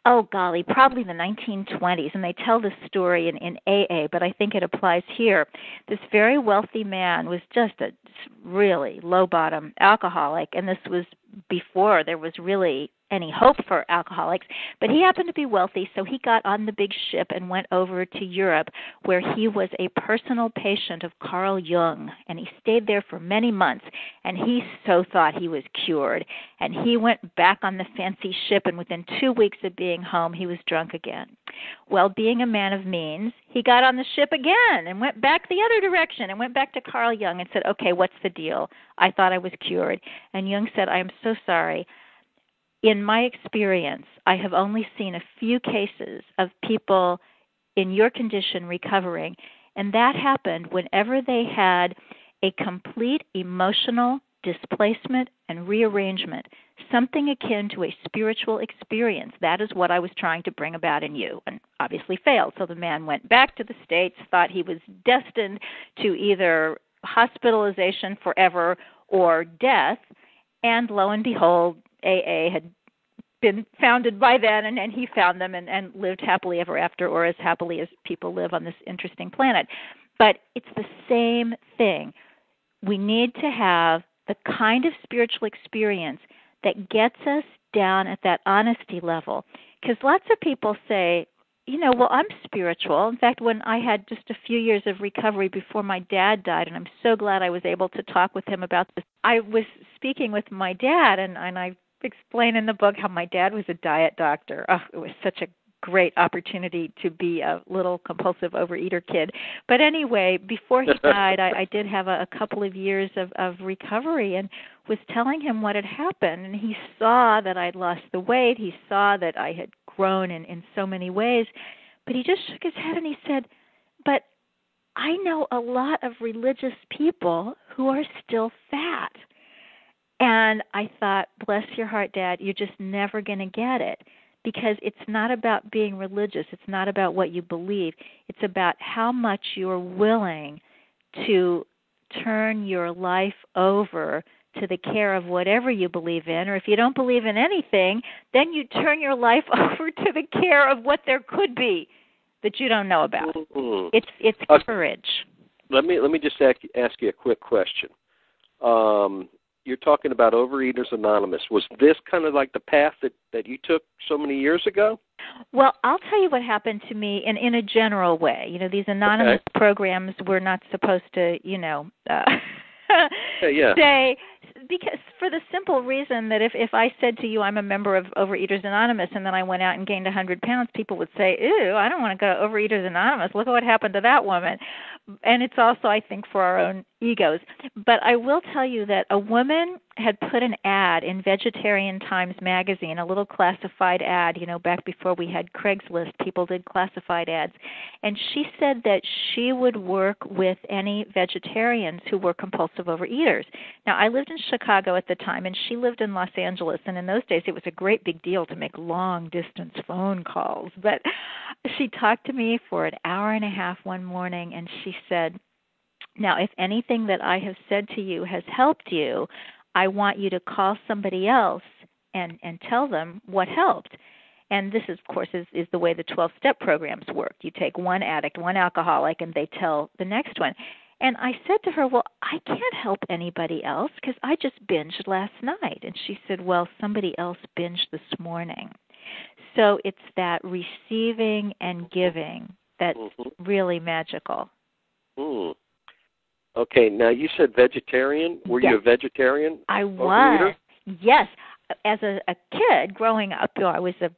Oh, golly, probably the 1920s, and they tell this story in AA, but I think it applies here. This very wealthy man was just a really low-bottom alcoholic, and this was before there was really any hope for alcoholics, but he happened to be wealthy, so he got on the big ship and went over to Europe, where he was a personal patient of Carl Jung, and he stayed there for many months, and he so thought he was cured, and he went back on the fancy ship, and within 2 weeks of being home, he was drunk again. Well, being a man of means, he got on the ship again and went back the other direction and went back to Carl Jung and said, okay, what's the deal? I thought I was cured. And Jung said, I am so sorry. In my experience, I have only seen a few cases of people in your condition recovering, and that happened whenever they had a complete emotional displacement and rearrangement, something akin to a spiritual experience. That is what I was trying to bring about in you, and obviously failed. So the man went back to the States, thought he was destined to either hospitalization forever or death, and lo and behold, AA had been founded by then, and he found them and lived happily ever after, or as happily as people live on this interesting planet. But it's the same thing. We need to have the kind of spiritual experience that gets us down at that honesty level. Because lots of people say, well, I'm spiritual. In fact, when I had just a few years of recovery before my dad died, and I'm so glad I was able to talk with him about this, I was speaking with my dad, and I explain in the book how my dad was a diet doctor. Oh, it was such a great opportunity to be a little compulsive overeater kid. But anyway, before he died, I did have a couple of years of recovery and was telling him what had happened. And he saw that I'd lost the weight. He saw that I had grown in so many ways. But he just shook his head and he said, but I know a lot of religious people who are still fat. And I thought, bless your heart, Dad, you're just never going to get it, because it's not about being religious. It's not about what you believe. It's about how much you're willing to turn your life over to the care of whatever you believe in, or if you don't believe in anything, then you turn your life over to the care of what there could be that you don't know about. Mm-hmm. It's courage. Let me just ask you a quick question. You're talking about Overeaters Anonymous. Was this kind of like the path that you took so many years ago? Well, I'll tell you what happened to me in a general way. These anonymous programs were not supposed to, say, because for the simple reason that if I said to you I'm a member of Overeaters Anonymous and then I went out and gained 100 pounds, people would say, ew, I don't want to go to Overeaters Anonymous. Look at what happened to that woman. And it's also, I think, for our own egos. But I will tell you that a woman had put an ad in Vegetarian Times magazine, a little classified ad, back before we had Craigslist, people did classified ads. And she said that she would work with any vegetarians who were compulsive overeaters. Now, I lived in Chicago at the time, and she lived in Los Angeles, and in those days it was a great big deal to make long-distance phone calls. But she talked to me for an hour and a half one morning, and she said, now, if anything that I have said to you has helped you, I want you to call somebody else and tell them what helped. And this, of course, is the way the 12-step programs work. You take one addict, one alcoholic, and they tell the next one. And I said to her, well, I can't help anybody else because I just binged last night. And she said, well, somebody else binged this morning. So it's that receiving and giving that's really magical. Mm. Okay, now you said vegetarian. Were you a vegetarian? I was. Yes. As a kid growing up, I was a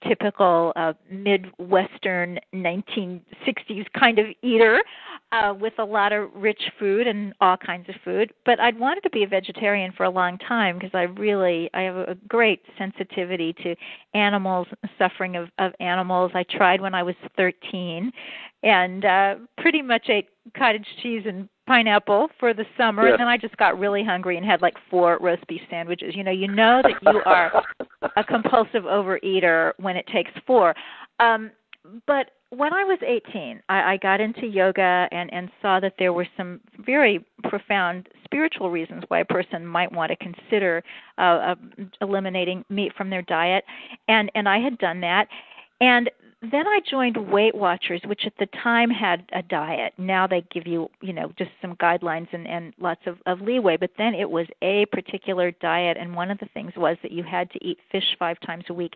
typical Midwestern 1960s kind of eater with a lot of rich food and all kinds of food. But I'd wanted to be a vegetarian for a long time because I have a great sensitivity to animals, suffering of animals. I tried when I was 13 and pretty much ate cottage cheese and pineapple for the summer, and then I just got really hungry and had like 4 roast beef sandwiches. You know that you are a compulsive overeater when it takes 4. But when I was 18, I got into yoga and saw that there were some very profound spiritual reasons why a person might want to consider eliminating meat from their diet. And I had done that. And then I joined Weight Watchers, which at the time had a diet. Now they give you, just some guidelines and lots of leeway. But then it was a particular diet, and one of the things was that you had to eat fish 5 times a week.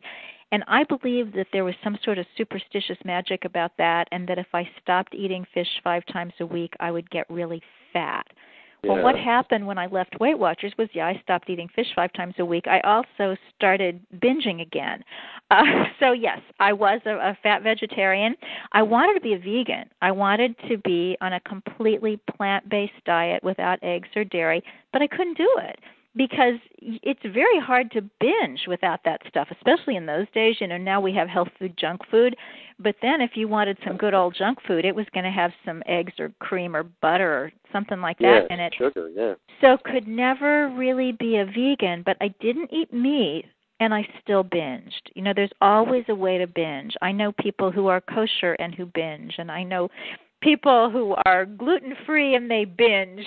And I believed that there was some sort of superstitious magic about that, and that if I stopped eating fish 5 times a week, I would get really fat. Well, what happened when I left Weight Watchers was, I stopped eating fish 5 times a week. I also started binging again. So, yes, I was a fat vegetarian. I wanted to be a vegan. I wanted to be on a completely plant-based diet without eggs or dairy, but I couldn't do it because it's very hard to binge without that stuff, especially in those days. Now we have health food, junk food. But then if you wanted some good old junk food, it was going to have some eggs or cream or butter or something like that in it. Sugar, yeah. So could never really be a vegan, but I didn't eat meat, and I still binged. There's always a way to binge. I know people who are kosher and who binge, and I know people who are gluten-free and they binge.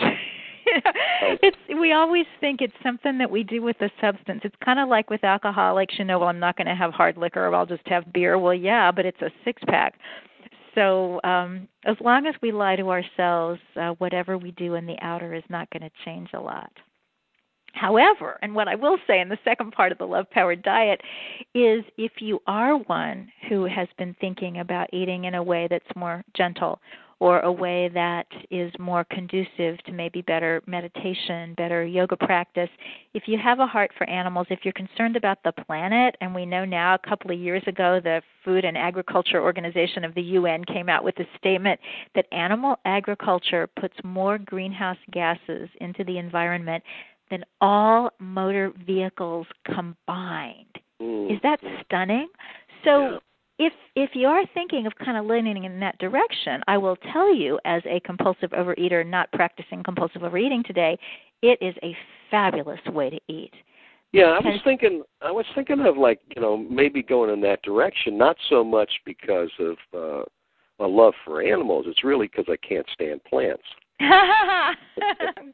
We always think it's something that we do with a substance. It's kind of like with alcoholics, well, I'm not going to have hard liquor, or I'll just have beer. Well, yeah, but it's a 6-pack. So as long as we lie to ourselves, whatever we do in the outer is not going to change a lot. However, and what I will say in the second part of the Love Powered Diet is if you are one who has been thinking about eating in a way that's more gentle or a way that is more conducive to maybe better meditation, better yoga practice, if you have a heart for animals, if you're concerned about the planet, and we know now a couple of years ago the Food and Agriculture Organization of the UN came out with a statement that animal agriculture puts more greenhouse gases into the environment than all motor vehicles combined. Is that stunning? So if you are thinking of kind of leaning in that direction, I will tell you as a compulsive overeater not practicing compulsive overeating today, it is a fabulous way to eat. Yeah, I was thinking of like, maybe going in that direction, not so much because of my love for animals. It's really because I can't stand plants.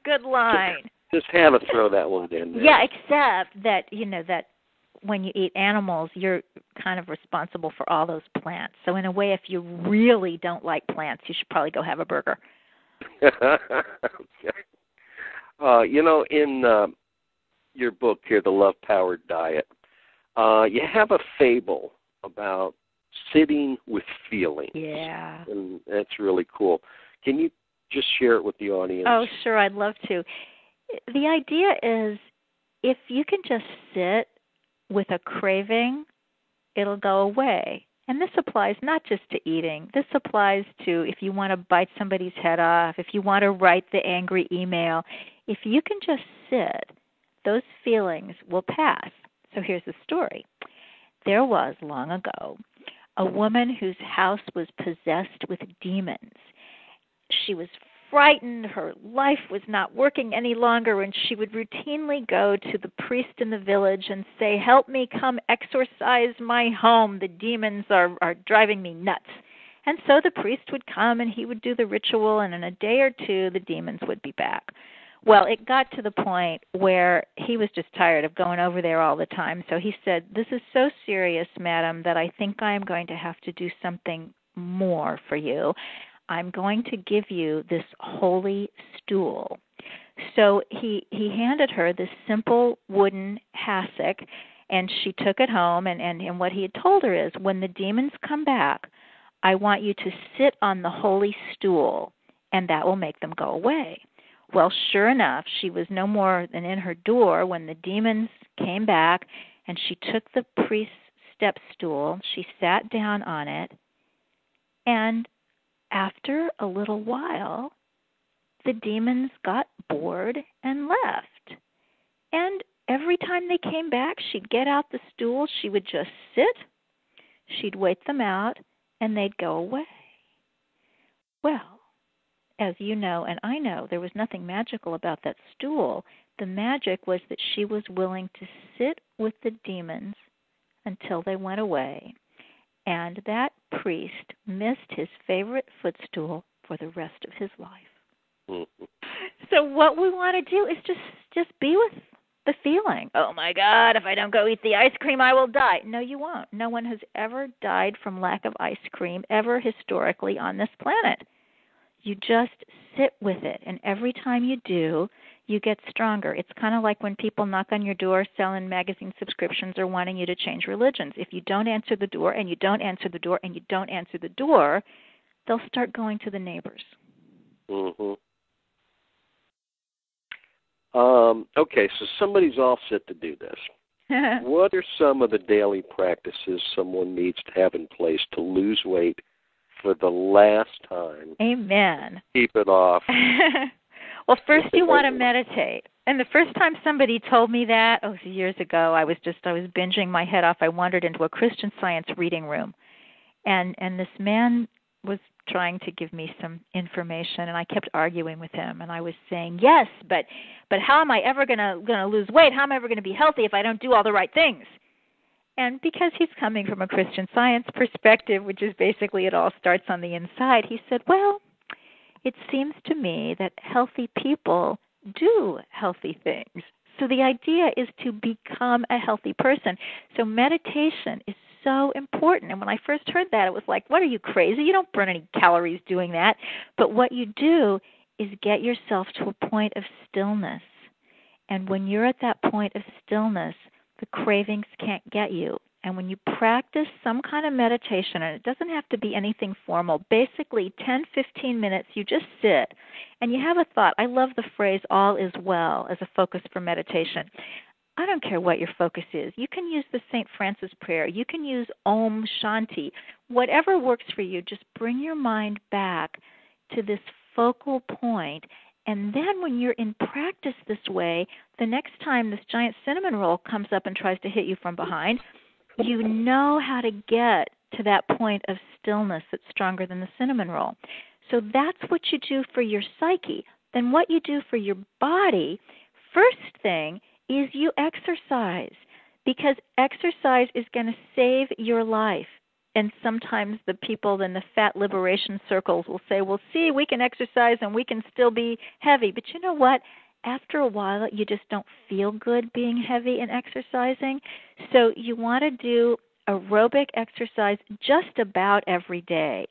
Good line. Just had to throw that one in there. Yeah, except that, that when you eat animals, you're kind of responsible for all those plants. So in a way, if you really don't like plants, you should probably go have a burger. Okay. In your book here, The Love Powered Diet, you have a fable about sitting with feelings. Yeah. And that's really cool. Can you just share it with the audience? Oh, sure, I'd love to. The idea is if you can just sit with a craving, it'll go away. And this applies not just to eating. This applies to if you want to bite somebody's head off, if you want to write the angry email. If you can just sit, those feelings will pass. So here's the story. There was, long ago, a woman whose house was possessed with demons. She was frightened, her life was not working any longer, and she would routinely go to the priest in the village and say, "Help me, come exorcise my home. The demons are driving me nuts." And so the priest would come and he would do the ritual, and in a day or two the demons would be back. Well, it got to the point where he was just tired of going over there all the time. So he said, "This is so serious, madam, that I think I am going to have to do something more for you. I'm going to give you this holy stool." So he handed her this simple wooden hassock, and she took it home, and what he had told her is, when the demons come back, I want you to sit on the holy stool, and that will make them go away. Well, sure enough, she was no more than in her door when the demons came back, and she took the priest's step stool, she sat down on it, and after a little while, the demons got bored and left. And every time they came back, she'd get out the stool, she would just sit, she'd wait them out, and they'd go away. Well, as you know and I know, there was nothing magical about that stool. The magic was that she was willing to sit with the demons until they went away. And that priest missed his favorite footstool for the rest of his life. Mm-hmm. So what we want to do is just be with the feeling. Oh my God, if I don't go eat the ice cream, I will die. No, you won't. No one has ever died from lack of ice cream ever historically on this planet. You just sit with it, and every time you do, you get stronger. It's kind of like when people knock on your door selling magazine subscriptions or wanting you to change religions. If you don't answer the door and you don't answer the door and you don't answer the door, they'll start going to the neighbors. Mm-hmm. Okay, so somebody's all set to do this. What are some of the daily practices someone needs to have in place to lose weight for the last time? Amen. Keep it off. Well, first you want to meditate. And the first time somebody told me that, years ago, I was binging my head off. I wandered into a Christian Science reading room, and this man was trying to give me some information, and I kept arguing with him, and I was saying, yes, but how am I ever going to lose weight? How am I ever going to be healthy if I don't do all the right things? And because he's coming from a Christian Science perspective, which is basically it all starts on the inside, he said, well, it seems to me that healthy people do healthy things. So the idea is to become a healthy person. So meditation is so important. And when I first heard that, it was like, what, are you crazy? You don't burn any calories doing that. But what you do is get yourself to a point of stillness. And when you're at that point of stillness, the cravings can't get you. And when you practice some kind of meditation, and it doesn't have to be anything formal, basically 10, 15 minutes, you just sit and you have a thought. I love the phrase, all is well, as a focus for meditation. I don't care what your focus is. You can use the St. Francis prayer. You can use Om Shanti. Whatever works for you, just bring your mind back to this focal point. And then when you're in practice this way, the next time this giant cinnamon roll comes up and tries to hit you from behind, you know how to get to that point of stillness that's stronger than the cinnamon roll. So that's what you do for your psyche. Then what you do for your body, first thing is you exercise, because exercise is going to save your life. And sometimes the people in the fat liberation circles will say, well, see, we can exercise and we can still be heavy. But you know what? After a while, you just don't feel good being heavy and exercising. So you want to do aerobic exercise just about every day,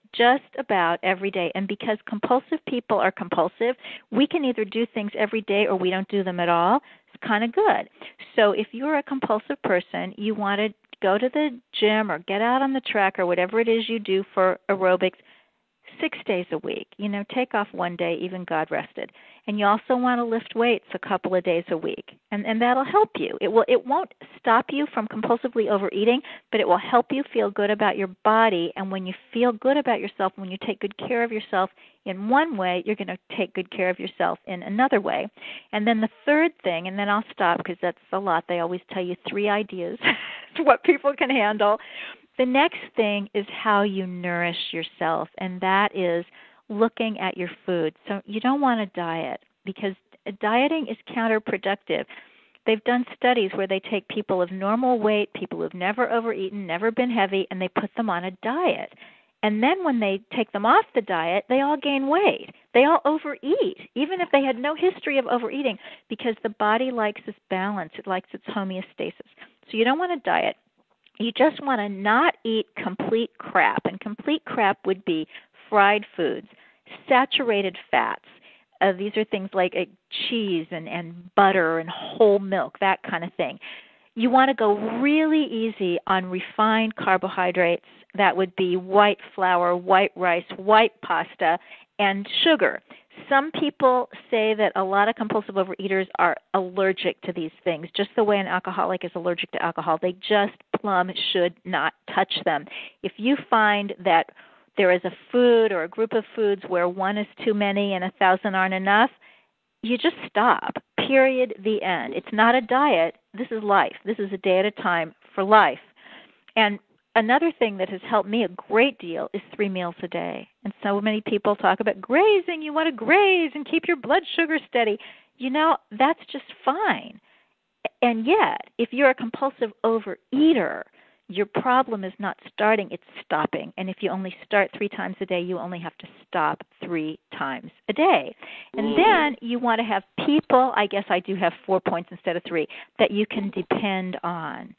And because compulsive people are compulsive, we can either do things every day or we don't do them at all. It's kind of good. So if you're a compulsive person, you want to go to the gym or get out on the track or whatever it is you do for aerobics 6 days a week. Take off one day, even God rested. And you also want to lift weights a couple of days a week. And that'll help you. It won't stop you from compulsively overeating, but it will help you feel good about your body. And when you feel good about yourself, when you take good care of yourself in one way, you're going to take good care of yourself in another way. And then the third thing, and then I'll stop because that's a lot. They always tell you 3 ideas to what people can handle. The next thing is how you nourish yourself, and that is looking at your food. So you don't want to diet, because dieting is counterproductive. They've done studies where they take people of normal weight, people who've never overeaten, never been heavy, and they put them on a diet. And then when they take them off the diet, they all gain weight. They all overeat, even if they had no history of overeating, because the body likes its balance. It likes its homeostasis. So you don't want to diet. You just want to not eat complete crap, and complete crap would be fried foods, saturated fats. These are things like cheese and butter and whole milk, that kind of thing. You want to go really easy on refined carbohydrates. That would be white flour, white rice, white pasta, and sugar. Some people say that a lot of compulsive overeaters are allergic to these things, just the way an alcoholic is allergic to alcohol. They just plumb should not touch them. If you find that there is a food or a group of foods where one is too many and 1,000 aren't enough, you just stop. Period. The end. It's not a diet. This is life. This is a day at a time for life. And another thing that has helped me a great deal is 3 meals a day. And so many people talk about grazing. You want to graze and keep your blood sugar steady. That's just fine. And yet, if you're a compulsive overeater, your problem is not starting, it's stopping. And if you only start 3 times a day, you only have to stop 3 times a day. And then you want to have people, I guess I do have 4 points instead of 3, that you can depend on.